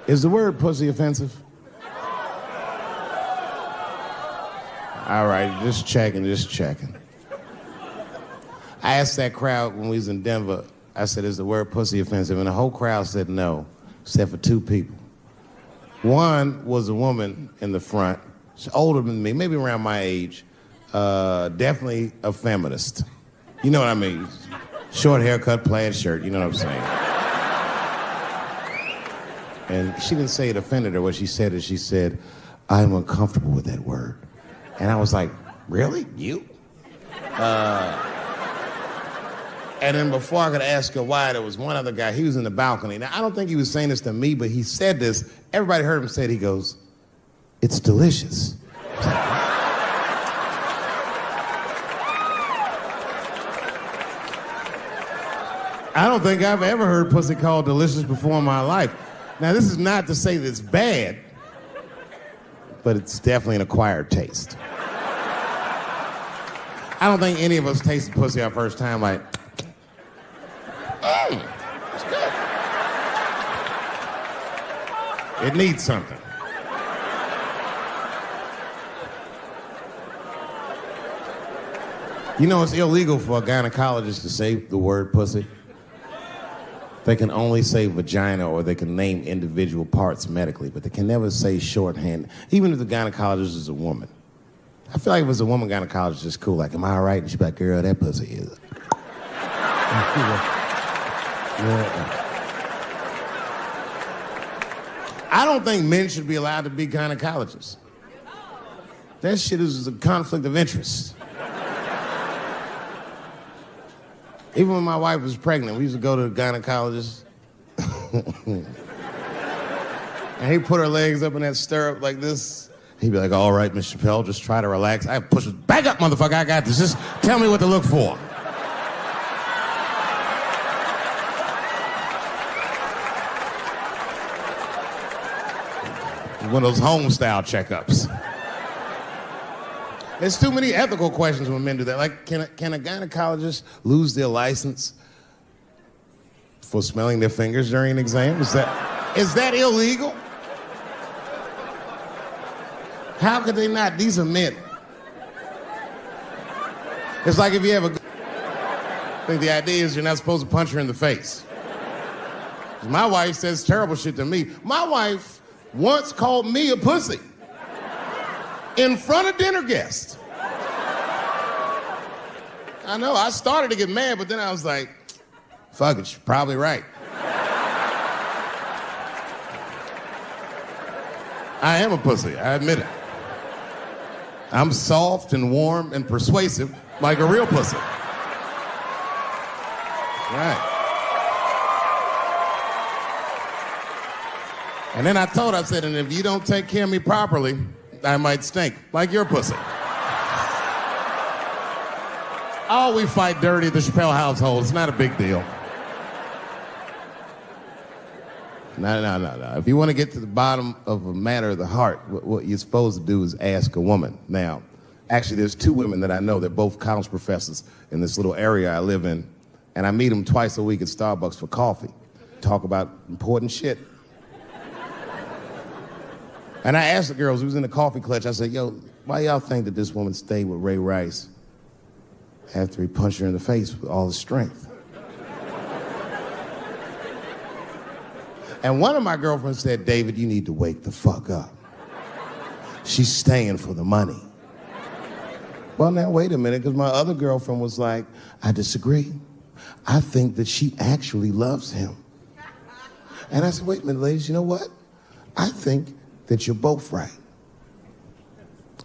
Is the word pussy offensive? All right, just checking. I asked that crowd when we was in Denver, I said, is the word pussy offensive? And the whole crowd said no, except for two people. One was a woman in the front. She's older than me, maybe around my age. Definitely a feminist. You know what I mean? Short haircut, plaid shirt, you know what I'm saying? And she didn't say it offended her. What she said is, she said, I'm uncomfortable with that word. And I was like, really? You? And then before I could ask her why, there was one other guy. He was in the balcony. Now, I don't think he was saying this to me, but he said this. Everybody heard him say it. He goes, it's delicious. I don't think I've ever heard pussy called delicious before in my life. Now, this is not to say that it's bad, but it's definitely an acquired taste. I don't think any of us tasted pussy our first time like, it's good. It needs something. You know, it's illegal for a gynecologist to say the word pussy. They can only say vagina, or they can name individual parts medically, but they can never say shorthand, even if the gynecologist is a woman. I feel like if it was a woman gynecologist, it's cool. Like, am I all right? And she'd be like, girl, that pussy is. I don't think men should be allowed to be gynecologists. That shit is a conflict of interest. Even when my wife was pregnant, we used to go to the gynecologist. And he'd put her legs up in that stirrup like this. He'd be like, all right, Miss Chappelle, just try to relax. I push her, back up, motherfucker, I got this. Just tell me what to look for. One of those home-style checkups. There's too many ethical questions when men do that. Like, can a gynecologist lose their license for smelling their fingers during an exam? Is that illegal? How could they not? These are men. It's like if you have I think the idea is you're not supposed to punch her in the face. My wife says terrible shit to me. My wife once called me a pussy in front of dinner guests. I know, I started to get mad, but then I was like, fuck it, she's probably right. I am a pussy, I admit it. I'm soft and warm and persuasive like a real pussy. Right. And then I told her, I said, and if you don't take care of me properly, I might stink like your pussy. Oh, we fight dirty at the Chappelle household. It's not a big deal. No. If you want to get to the bottom of a matter of the heart, what you're supposed to do is ask a woman. Now, actually, there's two women that I know. They're both college professors in this little area I live in. And I meet them twice a week at Starbucks for coffee. Talk about important shit. And I asked the girls who was in the coffee clutch, I said, yo, why y'all think that this woman stayed with Ray Rice after he punched her in the face with all his strength? And one of my girlfriends said, David, you need to wake the fuck up. She's staying for the money. Well, now, wait a minute, because my other girlfriend was like, I disagree. I think that she actually loves him. And I said, wait a minute, ladies, you know what? I think that you're both right.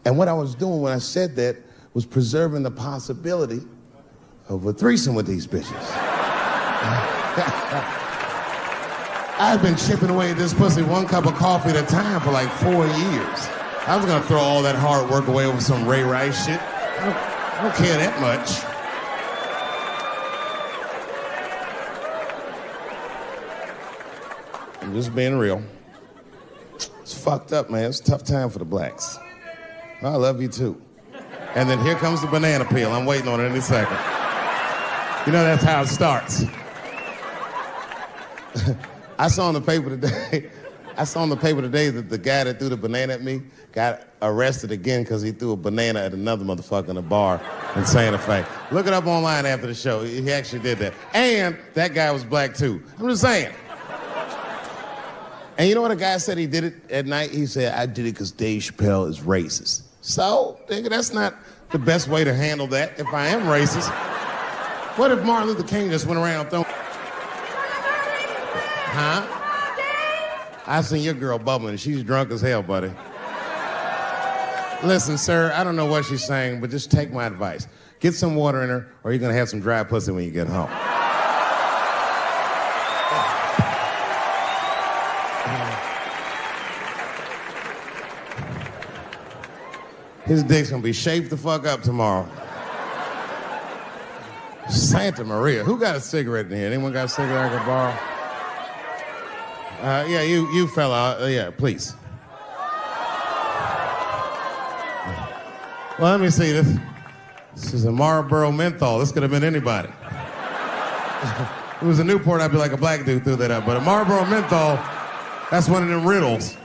And what I was doing when I said that was preserving the possibility of a threesome with these bitches. I've been chipping away at this pussy one cup of coffee at a time for like 4 years. I was gonna throw all that hard work away over some Ray Rice shit. I don't care that much. I'm just being real. It's fucked up, man. It's a tough time for the blacks. I love you too. And then here comes the banana peel. I'm waiting on it any second. You know, that's how it starts. I saw in the paper today that the guy that threw the banana at me got arrested again because he threw a banana at another motherfucker in a bar in Santa Fe. Look it up online after the show. He actually did that. And that guy was black too. I'm just saying. And you know what a guy said he did it at night? He said, I did it because Dave Chappelle is racist. So, nigga, that's not the best way to handle that if I am racist. What if Martin Luther King just went around throwing... Huh? I seen your girl bubbling. She's drunk as hell, buddy. Listen, sir, I don't know what she's saying, but just take my advice. Get some water in her, or you're gonna have some dry pussy when you get home. His dick's gonna be shaped the fuck up tomorrow. Santa Maria. Who got a cigarette in here? Anyone got a cigarette I can borrow? Yeah, you fella. Yeah, please. Well, let me see this. This is a Marlboro menthol. This could have been anybody. If it was a Newport, I'd be like a black dude threw that up. But a Marlboro menthol, that's one of them riddles.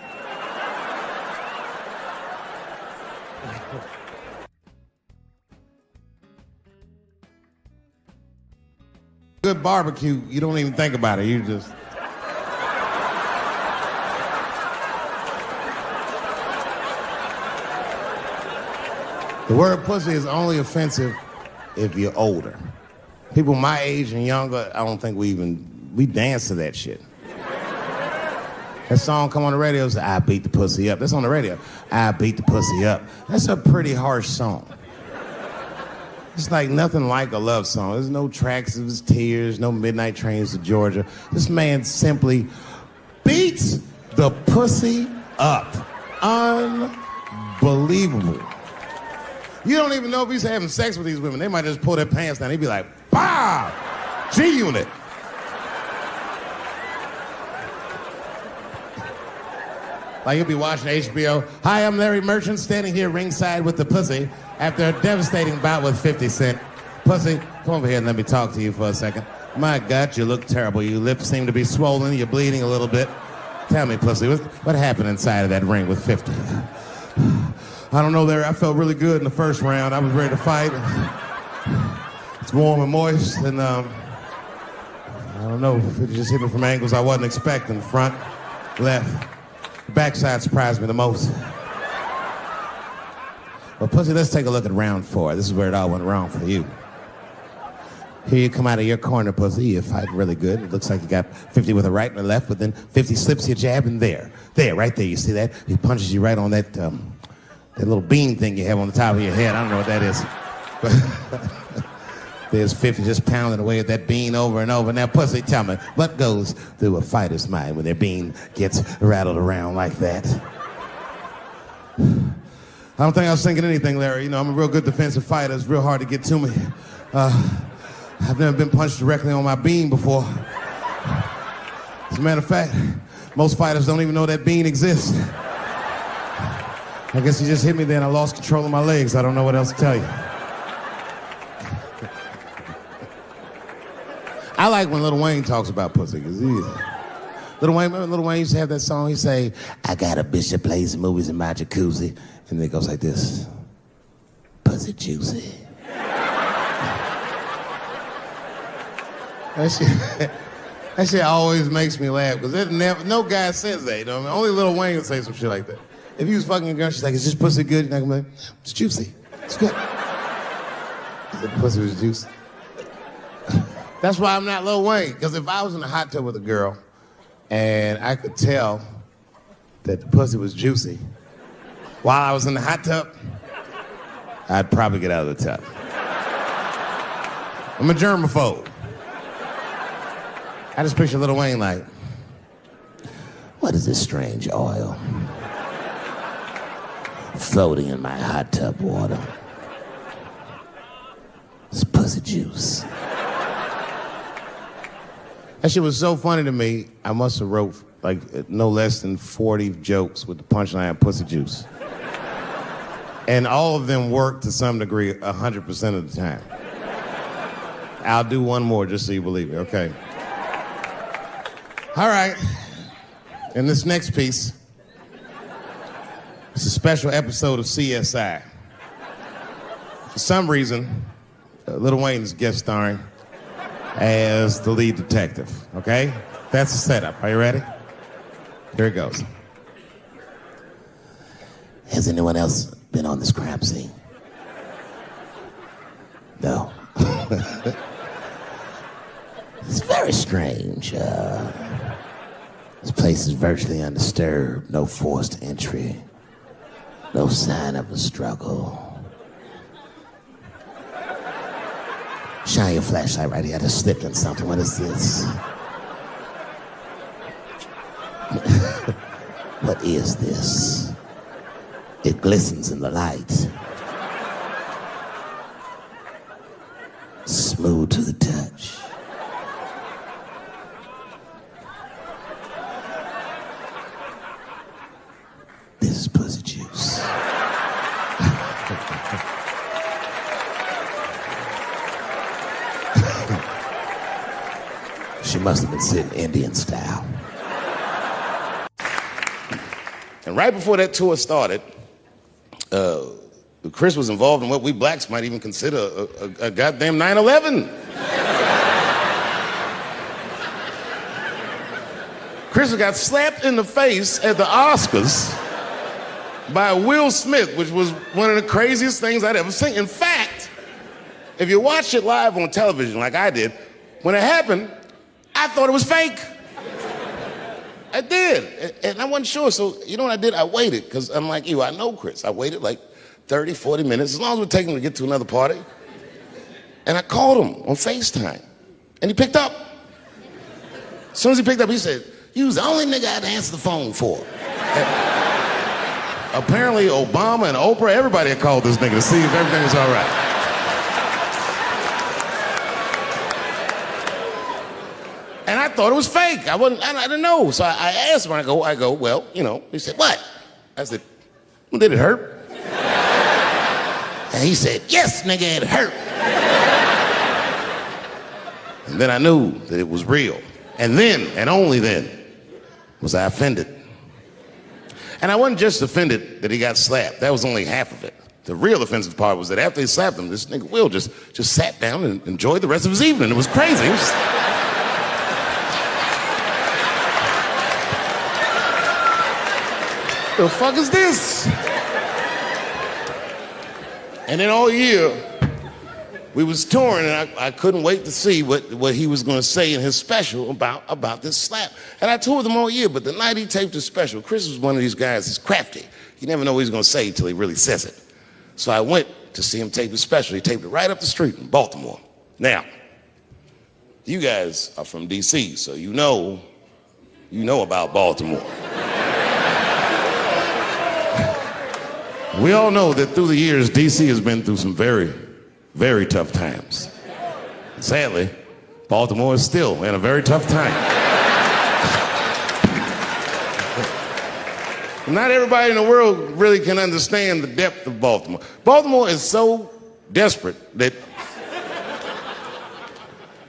Good barbecue, you don't even think about it. You just... The word pussy is only offensive if you're older. People my age and younger, I don't think we dance to that shit. That song come on the radio, say, I beat the pussy up. That's on the radio. I beat the pussy up. That's a pretty harsh song. It's like nothing like a love song. There's no tracks of his tears, no midnight trains to Georgia. This man simply beats the pussy up. Unbelievable. You don't even know if he's having sex with these women. They might just pull their pants down. He'd be like, "Bow, G-Unit." Like you'll be watching HBO. Hi, I'm Larry Merchant, standing here ringside with the pussy after a devastating bout with 50 Cent. Pussy, come over here and let me talk to you for a second. My God, you look terrible. Your lips seem to be swollen. You're bleeding a little bit. Tell me, pussy, what happened inside of that ring with 50? I don't know, Larry. I felt really good in the first round. I was ready to fight. It's warm and moist, and I don't know. It just hit me from angles I wasn't expecting. Front, left. The backside surprised me the most. Well, pussy, let's take a look at round 4. This is where it all went wrong for you. Here you come out of your corner, pussy. You're fighting really good. It looks like you got 50 with a right and a left, but then 50 slips your jab, and there, right there. You see that? He punches you right on that little bean thing you have on the top of your head. I don't know what that is. There's 50 just pounding away at that bean over and over. Now, pussy, tell me, what goes through a fighter's mind when their bean gets rattled around like that? I don't think I was thinking anything, Larry. You know, I'm a real good defensive fighter. It's real hard to get to me. I've never been punched directly on my bean before. As a matter of fact, most fighters don't even know that bean exists. I guess he just hit me there and I lost control of my legs. I don't know what else to tell you. I like when Lil Wayne talks about pussy, because Lil Wayne used to have that song. He'd say, I got a bitch that plays movies in my jacuzzi. And then it goes like this. Pussy juicy. That shit always makes me laugh, because no guy says that, you know what I mean? Only Lil Wayne would say some shit like that. If he was fucking a girl, she's like, is this pussy good? You're not gonna be like, it's juicy. It's good. The pussy was juicy. That's why I'm not Lil Wayne, because if I was in a hot tub with a girl and I could tell that the pussy was juicy while I was in the hot tub, I'd probably get out of the tub. I'm a germaphobe. I just picture Lil Wayne like, what is this strange oil floating in my hot tub water? It's pussy juice. That shit was so funny to me, I must have wrote like no less than 40 jokes with the punchline pussy juice. And all of them work to some degree 100% of the time. I'll do one more just so you believe me, okay? All right. In this next piece, it's a special episode of CSI. For some reason, Lil Wayne is guest starring as the lead detective, okay? That's the setup. Are you ready? Here it goes. Has anyone else been on this crime scene? No. It's very strange. This place is virtually undisturbed. No forced entry. No sign of a struggle. Shine your flashlight right here. I just slipped on something. What is this? What is this? It glistens in the light. Smooth to the touch. This is pussy juice. She must have been sitting Indian style. And right before that tour started, Chris was involved in what we blacks might even consider a goddamn 9/11. Chris got slapped in the face at the Oscars by Will Smith, which was one of the craziest things I'd ever seen. In fact, if you watch it live on television like I did, when it happened, I thought it was fake. I did, and I wasn't sure, so you know what I did? I waited, because I'm like you, I know Chris. I waited like 30, 40 minutes, as long as it would take him to get to another party. And I called him on FaceTime, and he picked up. As soon as he picked up, he said, "You was the only nigga I had to answer the phone for." Apparently, Obama and Oprah, everybody had called this nigga to see if everything was all right. And I thought it was fake. I didn't know. So I asked him, I go, well, you know. He said, "What?" I said, "Well, did it hurt?" And he said, "Yes, nigga, it hurt." And then I knew that it was real. And then, and only then, was I offended. And I wasn't just offended that he got slapped. That was only half of it. The real offensive part was that after he slapped him, this nigga Will just sat down and enjoyed the rest of his evening. It was crazy. It was... The fuck is this? And then all year, we was touring, and I couldn't wait to see what he was gonna say in his special about this slap. And I toured him all year, but the night he taped his special, Chris was one of these guys, he's crafty. You never know what he's gonna say until he really says it. So I went to see him tape his special. He taped it right up the street in Baltimore. Now, you guys are from DC, so you know about Baltimore. We all know that through the years, DC has been through some very, very tough times. Sadly, Baltimore is still in a very tough time. Not everybody in the world really can understand the depth of Baltimore. Baltimore is so desperate that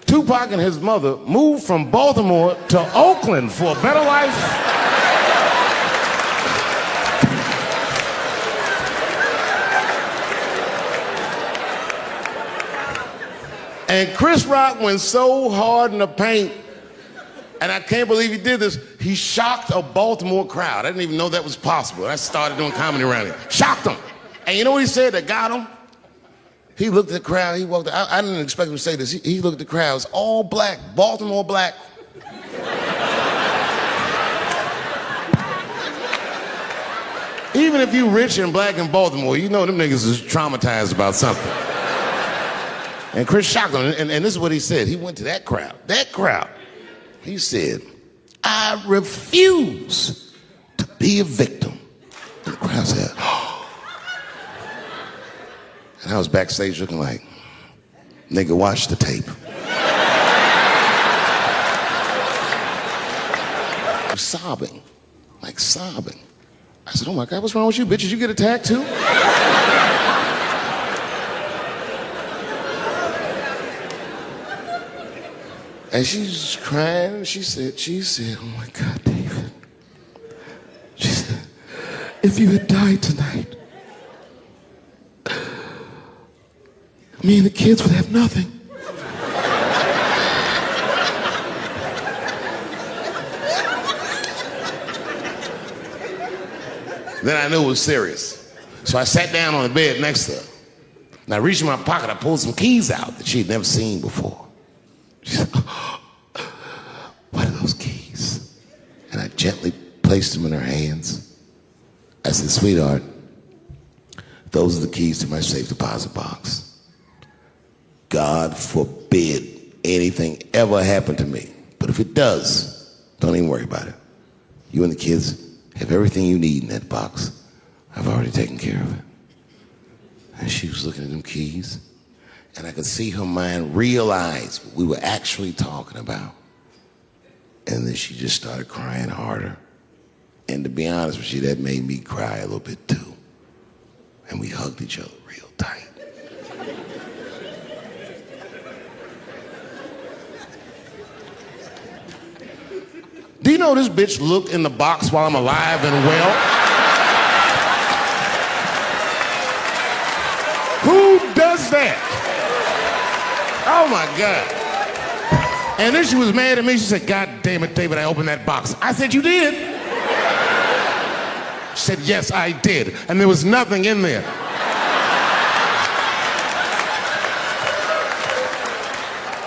Tupac and his mother moved from Baltimore to Oakland for a better life. And Chris Rock went so hard in the paint, and I can't believe he did this, he shocked a Baltimore crowd. I didn't even know that was possible. I started doing comedy around here. Shocked them. And you know what he said that got him? He looked at the crowd, he walked out. I didn't expect him to say this. He looked at the crowd, it's all black, Baltimore black. Even if you rich and black in Baltimore, you know them niggas is traumatized about something. And Chris shocked him, and this is what he said. He went to that crowd. He said, "I refuse to be a victim." And the crowd said, "Oh." And I was backstage looking like, nigga, watch the tape. I was sobbing. I said, "Oh my God, what's wrong with you, bitches? You get attacked too?" And she's crying. She said, oh my God, David. She said, if you had died tonight, me and the kids would have nothing. Then I knew it was serious. So I sat down on the bed next to her. And I reached in my pocket, I pulled some keys out that she had never seen before. She said, what are those keys? And I gently placed them in her hands. I said, sweetheart, those are the keys to my safe deposit box. God forbid anything ever happen to me. But if it does, don't even worry about it. You and the kids have everything you need in that box. I've already taken care of it. And she was looking at them keys, and I could see her mind realize what we were actually talking about. And then she just started crying harder. And to be honest with you, that made me cry a little bit too. And we hugged each other real tight. Do you know this bitch looked in the box while I'm alive and well? Who does that? Oh my God. And then she was mad at me. She said, God damn it, David, I opened that box. I said, you did? She said, yes, I did. And there was nothing in there.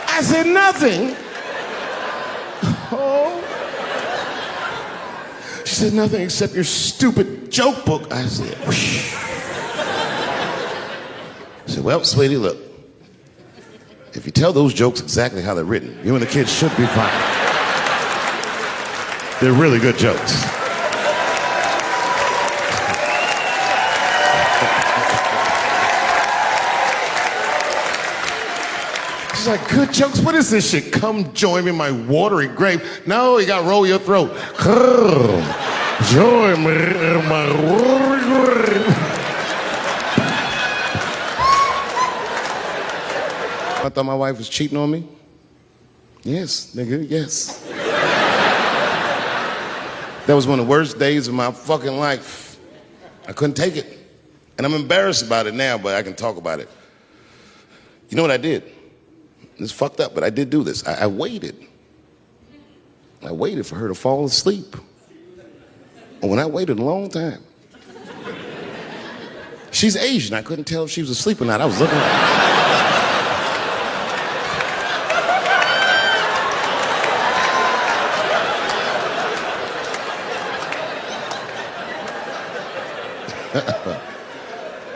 I said, nothing? Oh. She said, nothing except your stupid joke book. I said, whoosh. I said, well, sweetie, look. If you tell those jokes exactly how they're written, you and the kids should be fine. They're really good jokes. She's like, good jokes? What is this shit? Come join me in my watery grave. No, you gotta roll your throat. Join me in my watery grave. I thought my wife was cheating on me. Yes, nigga, yes. That was one of the worst days of my fucking life. I couldn't take it. And I'm embarrassed about it now, but I can talk about it. You know what I did? It's fucked up, but I did do this. I waited. I waited for her to fall asleep. And when I waited a long time, she's Asian. I couldn't tell if she was asleep or not. I was looking at her.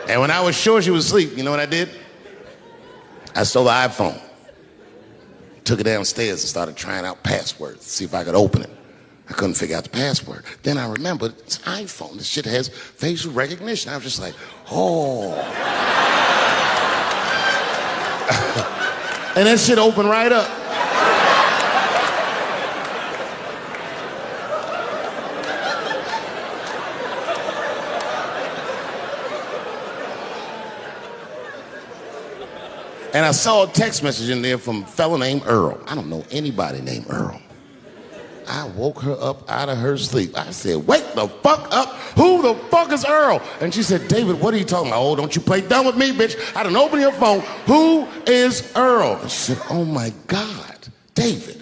And when I was sure she was asleep, you know what I did? I stole the iPhone, took it downstairs and started trying out passwords to see if I could open it. I couldn't figure out the password. Then I remembered it's iPhone. This shit has facial recognition. I was just like, oh. And that shit opened right up. And I saw a text message in there from a fella named Earl. I don't know anybody named Earl. I woke her up out of her sleep. I said, wake the fuck up. Who the fuck is Earl? And she said, David, what are you talking about? Oh, don't you play dumb with me, bitch. I done opened your phone. Who is Earl? And she said, oh my God, David.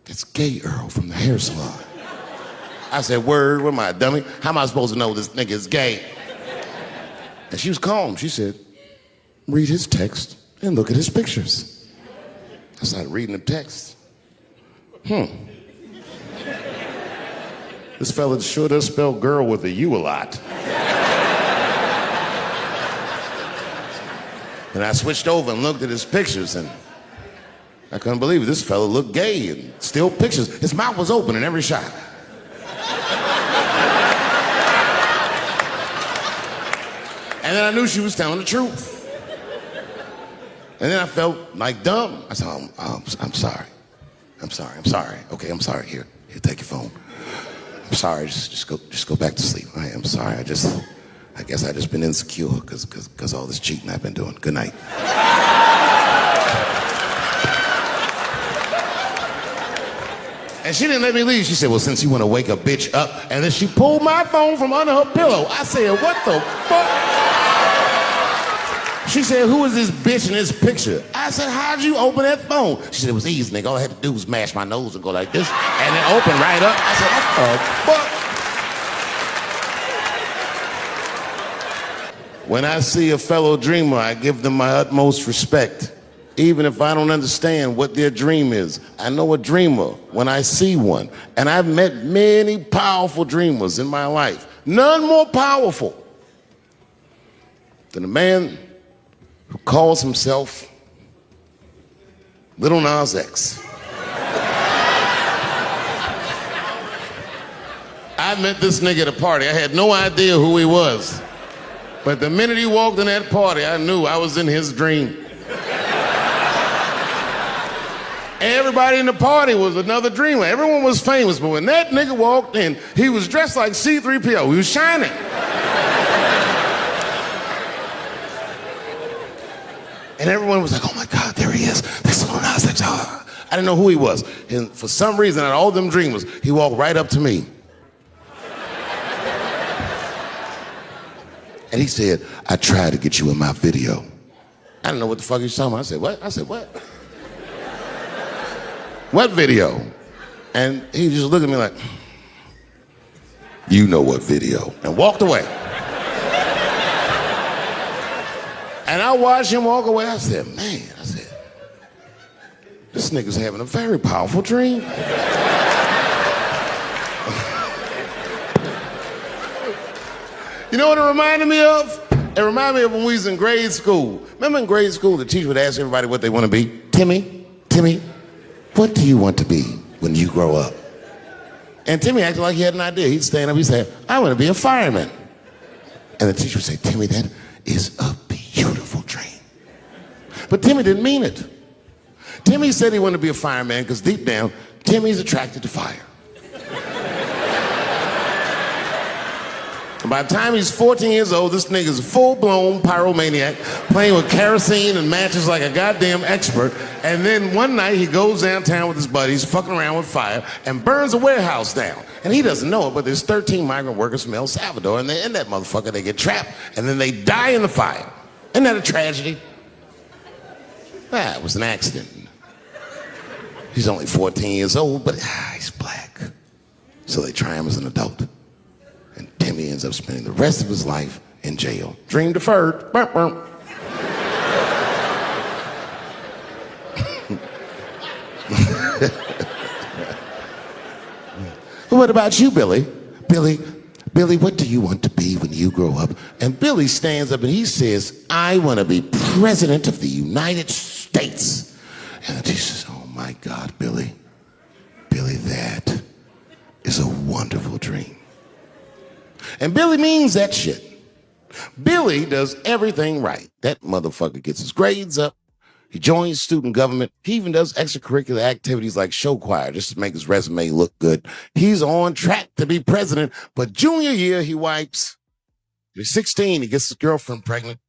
That's gay Earl from the hair salon. I said, word, what am I, a dummy? How am I supposed to know this nigga is gay? And she was calm. She said, read his text and look at his pictures. I started reading the text. This fella sure does spell girl with a U a lot. And I switched over and looked at his pictures, and I couldn't believe it. This fella looked gay, and still pictures. His mouth was open in every shot. And then I knew she was telling the truth. And then I felt like dumb. I said, I'm sorry. I'm sorry. Okay, I'm sorry. Here, take your phone. I'm sorry. Just go back to sleep. I'm sorry. I guess I just been insecure because all this cheating I've been doing. Good night. And she didn't let me leave. She said, well, since you want to wake a bitch up. And then she pulled my phone from under her pillow. I said, what the fuck? She said, who is this bitch in this picture? I said, how'd you open that phone? She said, it was easy, nigga. All I had to do was mash my nose and go like this. And it opened right up. I said, what the fuck? When I see a fellow dreamer, I give them my utmost respect. Even if I don't understand what their dream is. I know a dreamer when I see one. And I've met many powerful dreamers in my life. None more powerful than a man who calls himself Little Nas X. I met this nigga at a party. I had no idea who he was. But the minute he walked in that party, I knew I was in his dream. Everybody in the party was another dreamer. Everyone was famous, but when that nigga walked in, he was dressed like C-3PO. He was shining. And everyone was like, oh my God, there he is. That's Lil Nas X. I didn't know who he was. And for some reason, out of all them dreamers, he walked right up to me. And he said, I tried to get you in my video. I didn't know what the fuck he was talking about. I said, what? I said, what? What video? And he just looked at me like, you know what video, and walked away. And I watched him walk away. I said, man, this nigga's having a very powerful dream. You know what it reminded me of? It reminded me of when we was in grade school. Remember in grade school, the teacher would ask everybody what they want to be? Timmy, what do you want to be when you grow up? And Timmy acted like he had an idea. He'd stand up, he'd say, I want to be a fireman. And the teacher would say, Timmy, that is a beautiful dream. But Timmy didn't mean it. Timmy said he wanted to be a fireman because deep down, Timmy's attracted to fire. And by the time he's 14 years old, this nigga's a full-blown pyromaniac, playing with kerosene and matches like a goddamn expert. And then one night he goes downtown with his buddies, fucking around with fire, and burns a warehouse down. And he doesn't know it, but there's 13 migrant workers from El Salvador, and they're in that motherfucker. They get trapped, and then they die in the fire. Isn't that a tragedy? It was an accident. He's only 14 years old, but he's black. So they try him as an adult. And Timmy ends up spending the rest of his life in jail. Dream deferred. Burp, burp. What about you, Billy? Billy, what do you want to be when you grow up? And Billy stands up and he says, I want to be president of the United States. And the teacher says, oh my God, Billy, that is a wonderful dream. And Billy means that shit. Billy does everything right. That motherfucker gets his grades up. He joins student government. He even does extracurricular activities like show choir just to make his resume look good. He's on track to be president, but junior year he wipes. He's 16, he gets his girlfriend pregnant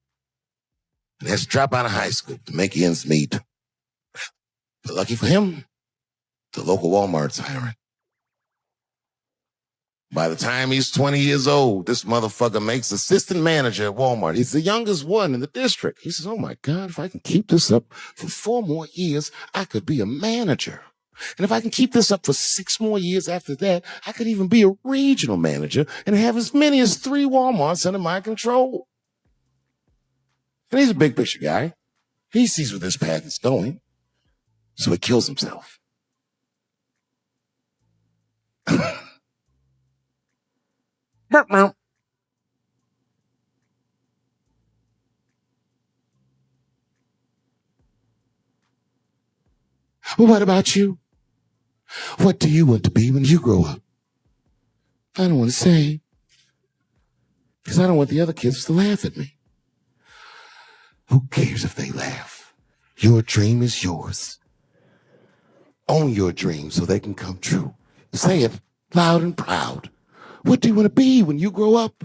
and has to drop out of high school to make ends meet. But lucky for him, the local Walmart's hiring. By the time he's 20 years old, this motherfucker makes assistant manager at Walmart. He's the youngest one in the district. He says, oh my God, if I can keep this up for 4 more years, I could be a manager. And if I can keep this up for 6 more years after that, I could even be a regional manager and have as many as 3 Walmarts under my control. And he's a big picture guy. He sees where this path is going. So he kills himself. Well, what about you? What do you want to be when you grow up? I don't want to say, because I don't want the other kids to laugh at me. Who cares if they laugh? Your dream is yours. Own your dream so they can come true. Say it loud and proud. What do you want to be when you grow up?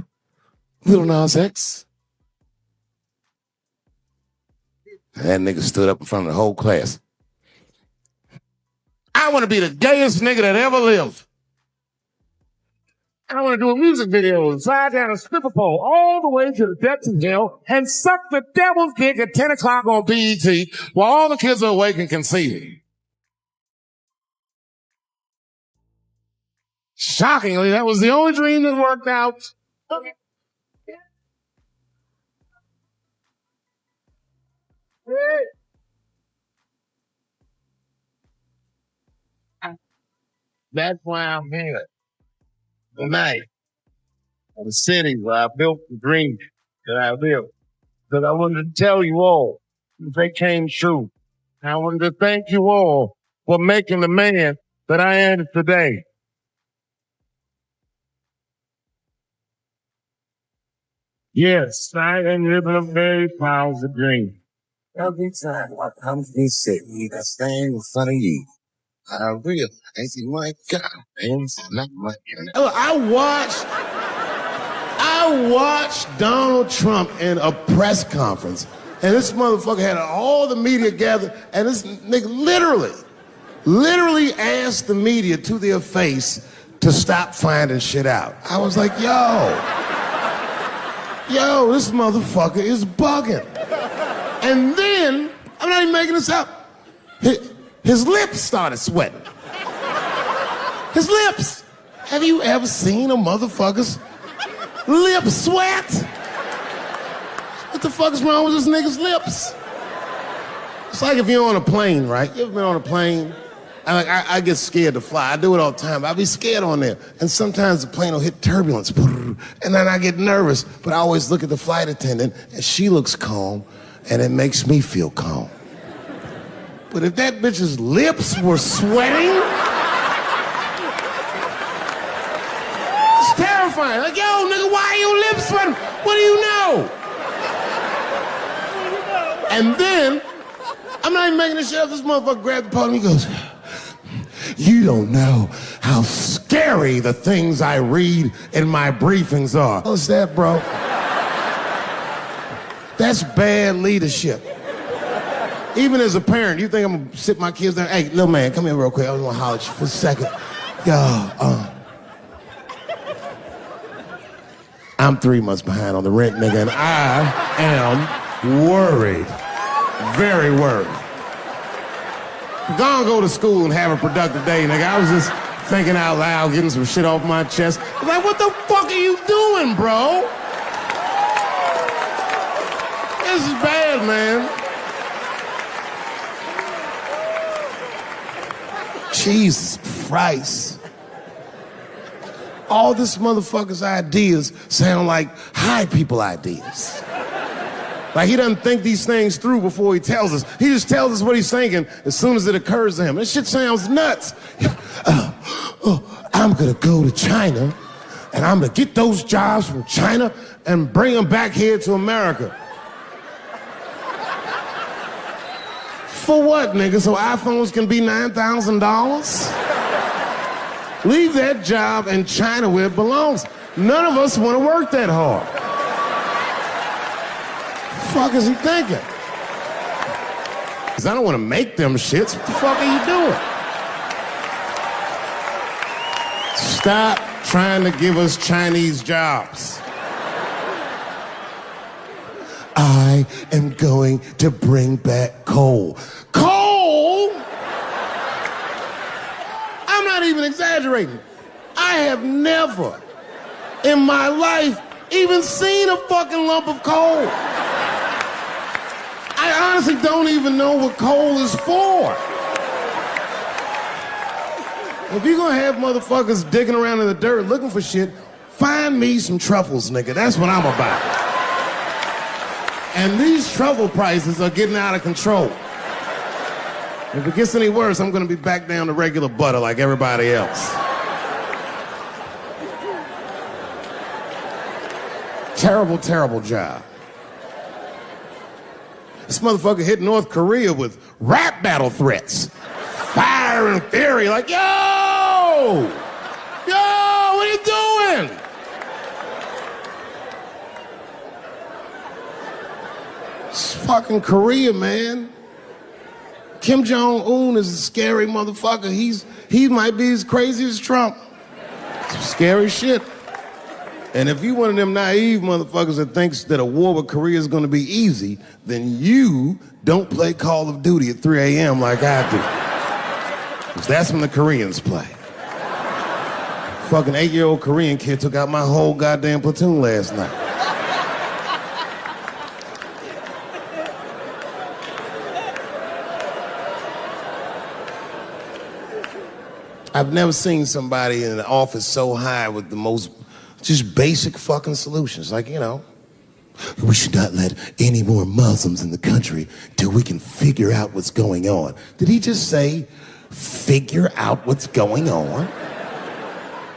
Little Nas X. That nigga stood up in front of the whole class. I want to be the gayest nigga that ever lived. I want to do a music video and slide down a stripper pole all the way to the depths of hell and suck the devil's dick at 10 o'clock on BET while all the kids are awake and can see me. Shockingly, that was the only dream that worked out. That's why I'm here tonight. In the city where I built the dream that I live. That I wanted to tell you all if they came true. I wanted to thank you all for making the man that I am today. Yes, I am living a very powerful dream. Every time I come to this city, I stand in front of you. I realize, my God, man, it's not my God. I watched Donald Trump in a press conference, and this motherfucker had all the media gathered, and this nigga literally asked the media to their face to stop finding shit out. I was like, yo, this motherfucker is bugging. And then, I'm not even making this up, his lips started sweating. His lips. Have you ever seen a motherfucker's lip sweat? What the fuck is wrong with this nigga's lips? It's like if you're on a plane, right? You ever been on a plane? I get scared to fly. I do it all the time. I be scared on there. And sometimes the plane will hit turbulence. And then I get nervous. But I always look at the flight attendant, and she looks calm, and it makes me feel calm. But if that bitch's lips were sweating, it's terrifying. Like, yo, nigga, why are your lips sweating? What do you know? And then, I'm not even making this shit up. This motherfucker grabbed the podium, he goes, you don't know how scary the things I read in my briefings are. What's that, bro? That's bad leadership. Even as a parent, you think I'm gonna sit my kids down? Hey, little man, come here real quick. I just wanna holler at you for a second. Yo, I'm 3 months behind on the rent, nigga, and I am worried. Very worried. Go to school and have a productive day, nigga. I was just thinking out loud, getting some shit off my chest. I was like, what the fuck are you doing, bro? This is bad, man. Jesus Christ. All this motherfucker's ideas sound like high people ideas. Like he doesn't think these things through before he tells us. He just tells us what he's thinking as soon as it occurs to him. This shit sounds nuts. I'm gonna go to China and I'm gonna get those jobs from China and bring them back here to America. For what, nigga? So iPhones can be $9,000? Leave that job in China where it belongs. None of us want to work that hard. What the fuck is he thinking? Because I don't want to make them shits. What the fuck are you doing? Stop trying to give us Chinese jobs. I am going to bring back coal. Coal? I'm not even exaggerating. I have never in my life even seen a fucking lump of coal. I honestly don't even know what coal is for. If you're gonna have motherfuckers digging around in the dirt looking for shit, find me some truffles, nigga. That's what I'm about. And these truffle prices are getting out of control. If it gets any worse, I'm gonna be back down to regular butter like everybody else. Terrible, terrible job. This motherfucker hit North Korea with rap battle threats. Fire and fury, like, yo, what are you doing? It's fucking Korea, man. Kim Jong-un is a scary motherfucker. He might be as crazy as Trump. Some scary shit. And if you one of them naive motherfuckers that thinks that a war with Korea is gonna be easy, then you don't play Call of Duty at 3 a.m. like I do. Because that's when the Koreans play. Fucking 8-year-old Korean kid took out my whole goddamn platoon last night. I've never seen somebody in the office so high with the most just basic fucking solutions. Like, we should not let any more Muslims in the country till we can figure out what's going on. Did he just say, figure out what's going on?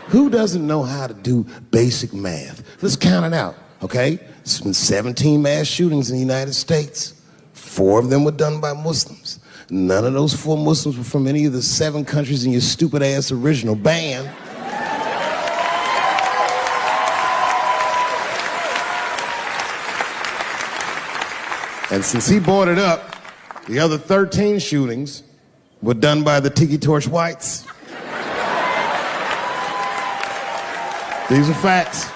Who doesn't know how to do basic math? Let's count it out, okay? There's been 17 mass shootings in the United States. 4 of them were done by Muslims. None of those 4 Muslims were from any of the 7 countries in your stupid ass original band. And since he brought it up, the other 13 shootings were done by the Tiki Torch whites. These are facts.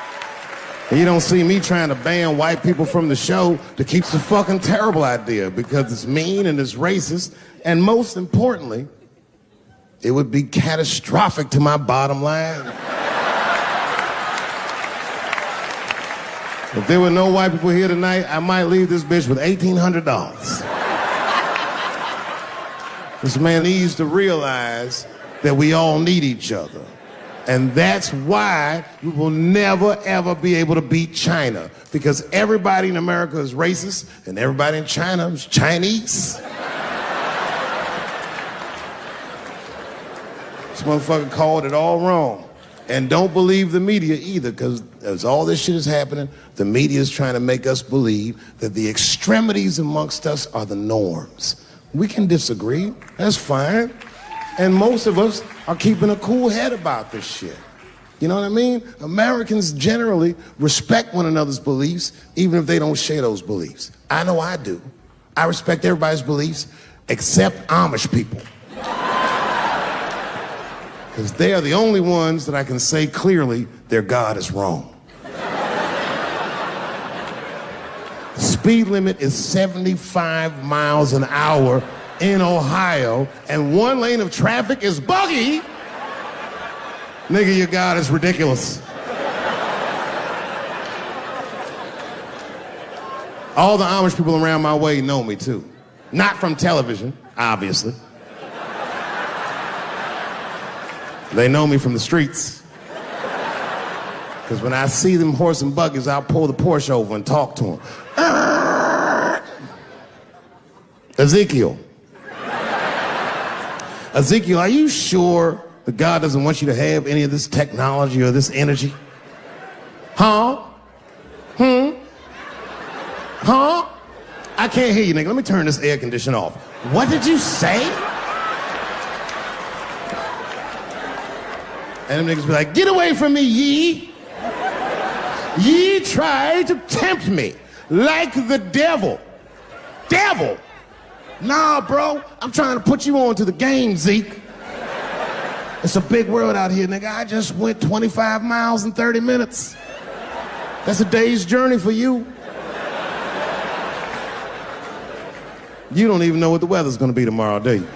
And you don't see me trying to ban white people from the show to keep the fucking terrible idea because it's mean and it's racist. And most importantly, it would be catastrophic to my bottom line. If there were no white people here tonight, I might leave this bitch with $1,800. This man needs to realize that we all need each other. And that's why we will never, ever be able to beat China. Because everybody in America is racist, and everybody in China is Chinese. This motherfucker called it all wrong. And don't believe the media either, because as all this shit is happening, the media is trying to make us believe that the extremities amongst us are the norms. We can disagree, that's fine. And most of us are keeping a cool head about this shit. You know what I mean? Americans generally respect one another's beliefs, even if they don't share those beliefs. I know I do. I respect everybody's beliefs, except Amish people. Because they are the only ones that I can say clearly their God is wrong. The speed limit is 75 miles an hour in Ohio, and 1 lane of traffic is buggy. Nigga, your God is ridiculous. All the Amish people around my way know me too. Not from television, obviously. They know me from the streets. Because when I see them horse and buggies, I'll pull the Porsche over and talk to them. Ezekiel, are you sure that God doesn't want you to have any of this technology or this energy? Huh? Huh? I can't hear you, nigga. Let me turn this air conditioner off. What did you say? And them niggas be like, get away from me, ye. Ye tried to tempt me like the devil. Devil? Nah, bro, I'm trying to put you on to the game, Zeke. It's a big world out here, nigga. I just went 25 miles in 30 minutes. That's a day's journey for you. You don't even know what the weather's gonna be tomorrow, do you?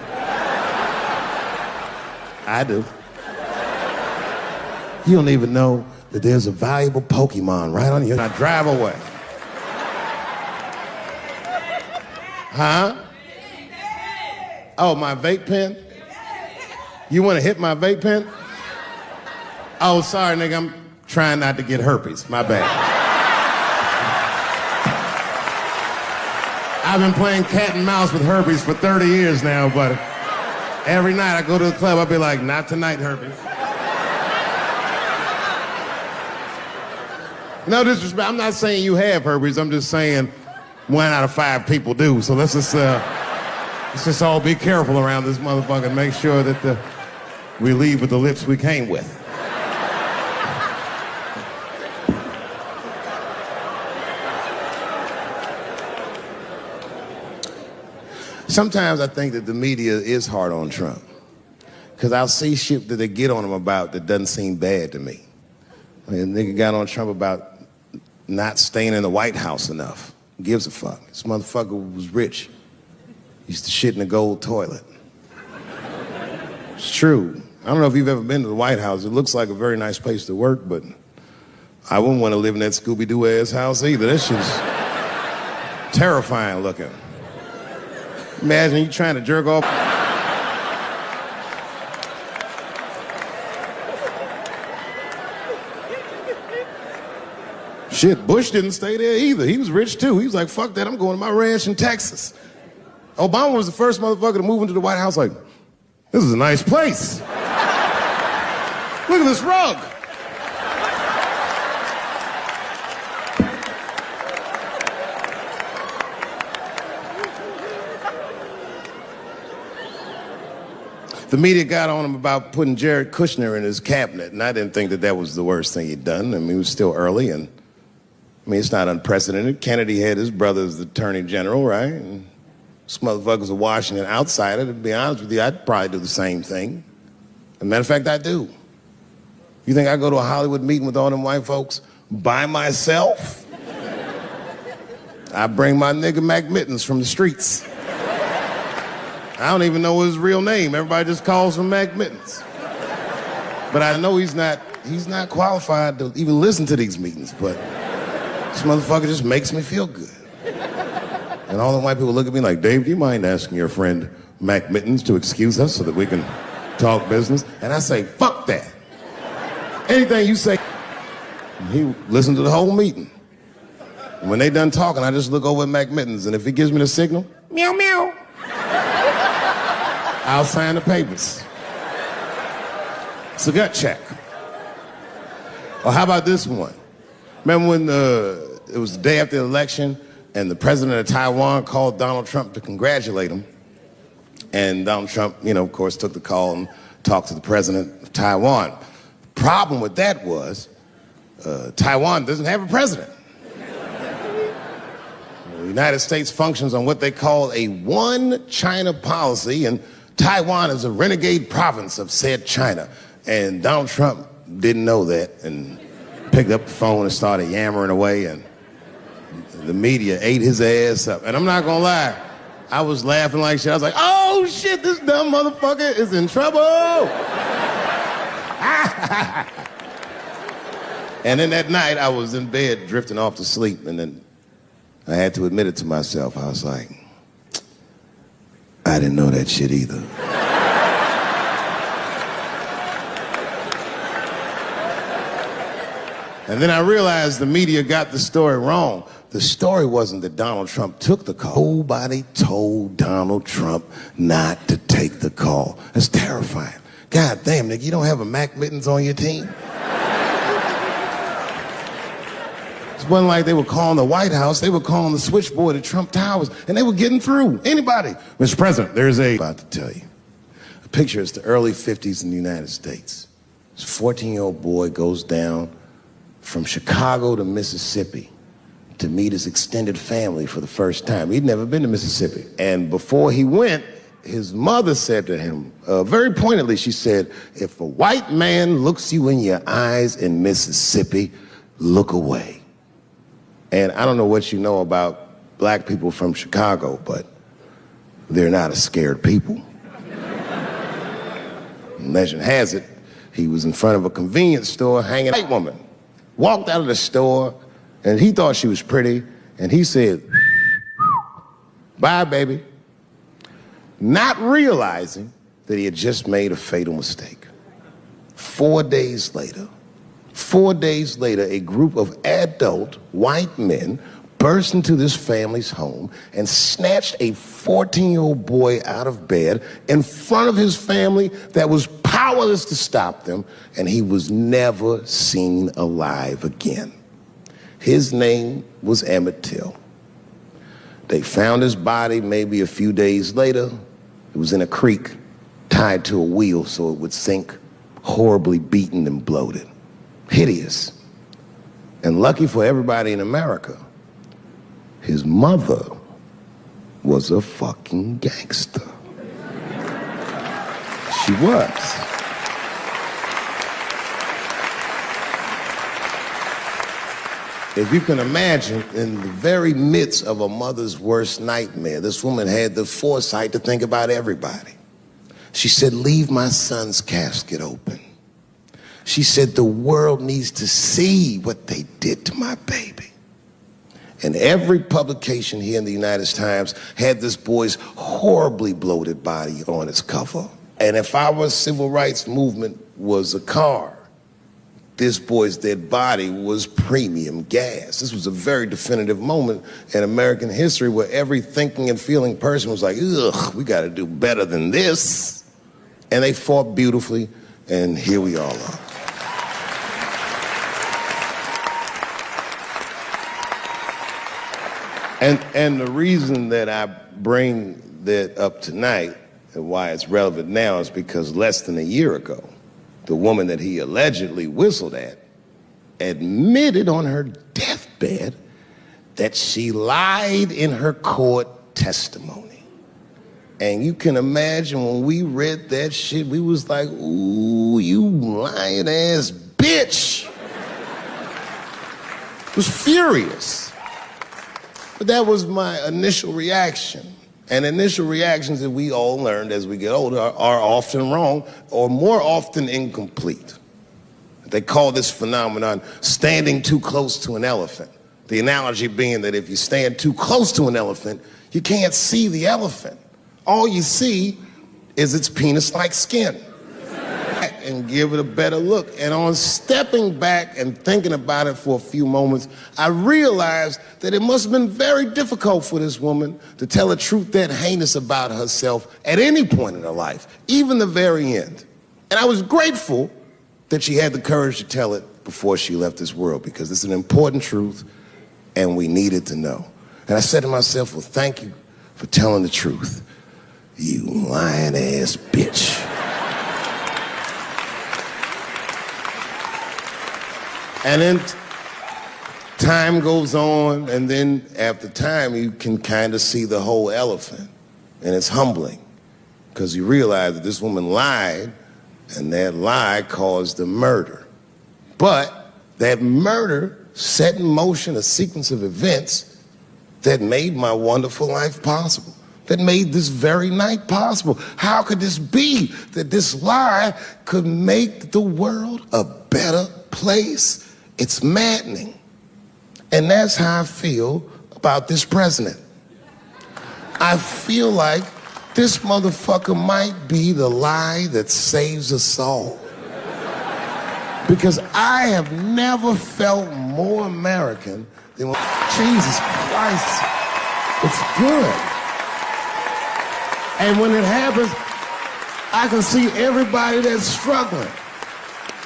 I do. You don't even know that there's a valuable Pokemon right on you. Now drive away. Huh? Oh, my vape pen? You want to hit my vape pen? Oh, sorry, nigga. I'm trying not to get herpes. My bad. I've been playing cat and mouse with herpes for 30 years now, but every night I go to the club, I'll be like, not tonight, herpes. No disrespect, I'm not saying you have herpes, I'm just saying 1 out of 5 people do. So let's just all be careful around this motherfucker and make sure that we leave with the lips we came with. Sometimes I think that the media is hard on Trump. Because I'll see shit that they get on him about that doesn't seem bad to me. I mean, a nigga got on Trump about not staying in the White House enough. Who gives a fuck? This motherfucker was rich. Used to shit in a gold toilet. It's true. I don't know if you've ever been to the White House. It looks like a very nice place to work, but I wouldn't want to live in that Scooby-Doo ass house either. That shit's terrifying looking. Imagine you trying to jerk off. Shit, Bush didn't stay there either. He was rich too. He was like, fuck that, I'm going to my ranch in Texas. Obama was the first motherfucker to move into the White House like, this is a nice place. Look at this rug. The media got on him about putting Jared Kushner in his cabinet, and I didn't think that that was the worst thing he'd done. I mean, it was still early, and I mean, it's not unprecedented. Kennedy had his brother as the attorney general, right? And this motherfucker's a Washington outsider. To be honest with you, I'd probably do the same thing. As a matter of fact, I do. You think I go to a Hollywood meeting with all them white folks by myself? I bring my nigga Mac Mittens from the streets. I don't even know his real name. Everybody just calls him Mac Mittens. But I know he's not qualified to even listen to these meetings, but this motherfucker just makes me feel good. And all the white people look at me like, Dave, do you mind asking your friend Mac Mittens to excuse us so that we can talk business? And I say, fuck that. Anything you say. He listened to the whole meeting. And when they done talking, I just look over at Mac Mittens, and if he gives me the signal, meow, meow, I'll sign the papers. It's a gut check. Or how about this one? Remember when it was the day after the election and the president of Taiwan called Donald Trump to congratulate him? And Donald Trump, you know, of course, took the call and talked to the president of Taiwan. The problem with that was Taiwan doesn't have a president. The United States functions on what they call a one China policy, and Taiwan is a renegade province of said China. And Donald Trump didn't know that and picked up the phone and started yammering away, and the media ate his ass up. And I'm not gonna lie, I was laughing like shit. I was like, oh shit, this dumb motherfucker is in trouble. And then that night I was in bed drifting off to sleep, and then I had to admit it to myself. I was like, I didn't know that shit either. And then I realized the media got the story wrong. The story wasn't that Donald Trump took the call. Nobody told Donald Trump not to take the call. That's terrifying. God damn, nigga, you don't have a Mac Mittens on your team? It wasn't like they were calling the White House. They were calling the switchboard at Trump Towers, and they were getting through. Anybody. Mr. President, there's about to tell you. A picture is the early 50s in the United States. This 14-year-old boy goes down from Chicago to Mississippi to meet his extended family for the first time. He'd never been to Mississippi. And before he went, his mother said to him, very pointedly, she said, if a white man looks you in your eyes in Mississippi, look away. And I don't know what you know about black people from Chicago, but they're not a scared people. Legend has it, he was in front of a convenience store hanging out. A white woman walked out of the store, and he thought she was pretty, and he said, bye, baby. Not realizing that he had just made a fatal mistake. 4 days later, a group of adult white men burst into this family's home and snatched a 14-year-old boy out of bed in front of his family that was powerless to stop them, and he was never seen alive again. His name was Emmett Till. They found his body maybe a few days later. It was in a creek, tied to a wheel so it would sink, horribly beaten and bloated. Hideous. And lucky for everybody in America, his mother was was a fucking gangster. She was. If you can imagine, in the very midst of a mother's worst nightmare, this woman had the foresight to think about everybody. She said, leave my son's casket open. She said, the world needs to see what they did to my baby. And every publication here in the United Times had this boy's horribly bloated body on its cover. And if our civil rights movement was a car, this boy's dead body was premium gas. This was a very definitive moment in American history where every thinking and feeling person was like, ugh, we gotta do better than this. And they fought beautifully, and here we all are. And the reason that I bring that up tonight and why it's relevant now is because less than a year ago, the woman that he allegedly whistled at admitted on her deathbed that she lied in her court testimony. And you can imagine when we read that shit, we was like, ooh, you lying ass bitch. I was furious. But that was my initial reaction. And initial reactions that we all learned as we get older are often wrong or more often incomplete. They call this phenomenon standing too close to an elephant. The analogy being that if you stand too close to an elephant, you can't see the elephant. All you see is its penis-like skin. And give it a better look. And on stepping back and thinking about it for a few moments, I realized that it must have been very difficult for this woman to tell a truth that heinous about herself at any point in her life, even the very end. And I was grateful that she had the courage to tell it before she left this world, because it's an important truth and we needed to know. And I said to myself, well, thank you for telling the truth, you lying ass bitch. And then time goes on, and then after time, you can kind of see the whole elephant. And it's humbling, because you realize that this woman lied, and that lie caused the murder. But that murder set in motion a sequence of events that made my wonderful life possible, that made this very night possible. How could this be that this lie could make the world a better place? It's maddening. And that's how I feel about this president. I feel like this motherfucker might be the lie that saves us all. Because I have never felt more American than when, Jesus Christ, it's good. And when it happens, I can see everybody that's struggling.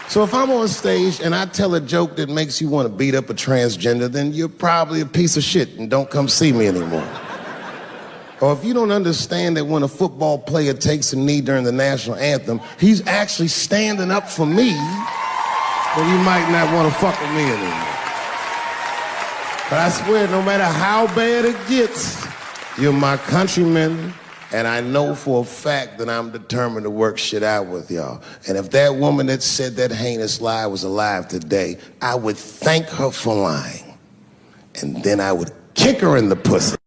So if I'm on stage and I tell a joke that makes you want to beat up a transgender, then you're probably a piece of shit and don't come see me anymore. Or if you don't understand that when a football player takes a knee during the national anthem, he's actually standing up for me, then you might not want to fuck with me anymore. But I swear, no matter how bad it gets, you're my countrymen. And I know for a fact that I'm determined to work shit out with y'all. And if that woman that said that heinous lie was alive today, I would thank her for lying. And then I would kick her in the pussy.